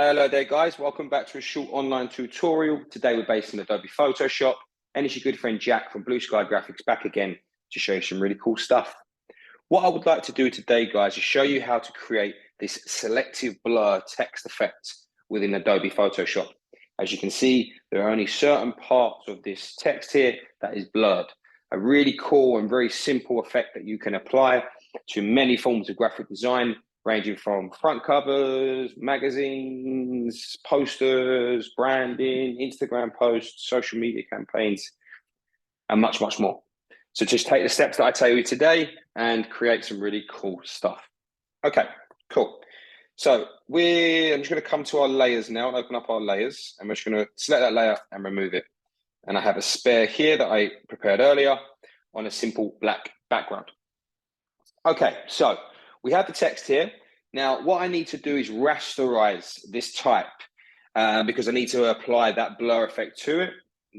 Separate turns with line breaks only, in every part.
Hello there guys, welcome back to a short online tutorial. Today we're based in Adobe Photoshop and it's your good friend Jack from Blue Sky Graphics back again to show you some really cool stuff. What I would like to do today guys is show you how to create this selective blur text effect within Adobe Photoshop. As you can see, there are only certain parts of this text here that is blurred. A really cool and very simple effect that you can apply to many forms of graphic design, ranging from front covers, magazines, posters, branding, Instagram posts, social media campaigns, and much, much more. So just take the steps that I tell you today and create some really cool stuff. Okay, cool. So I'm just going to come to our layers now and open up our layers, and we're just going to select that layer and remove it. And I have a spare here that I prepared earlier on a simple black background. Okay, so we have the text here. Now, what I need to do is rasterize this type because I need to apply that blur effect to it.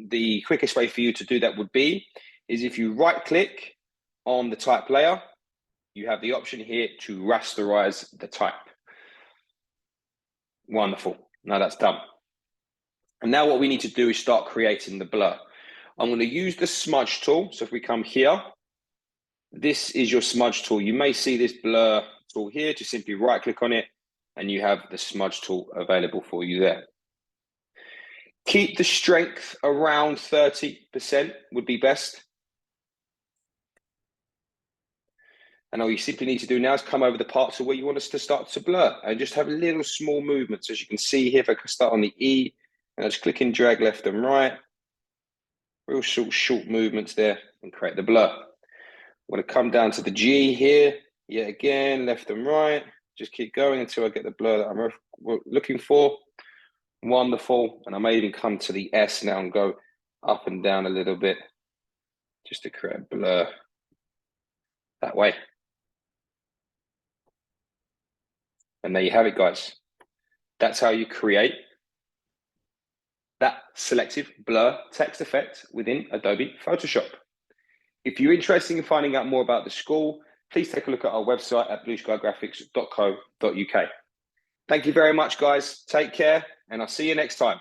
The quickest way for you to do that would be is if you right click on the type layer, you have the option here to rasterize the type. Wonderful. Now that's done. And now what we need to do is start creating the blur. I'm going to use the smudge tool. So if we come here, this is your smudge tool. You may see this blur tool here. Just simply right click on it and you have the smudge tool available for you there. Keep the strength around 30% would be best. And all you simply need to do now is come over the parts of where you want us to start to blur and just have little small movements. As you can see here, if I can start on the E and I just click and drag left and right, real short movements there and create the blur. I'm going to come down to the G here, yet again, left and right. Just keep going until I get the blur that I'm looking for. Wonderful. And I may even come to the S now and go up and down a little bit just to create a blur that way. And there you have it, guys. That's how you create that selective blur text effect within Adobe Photoshop. If you're interested in finding out more about the school, please take a look at our website at blueskygraphics.co.uk. Thank you very much, guys. Take care, and I'll see you next time.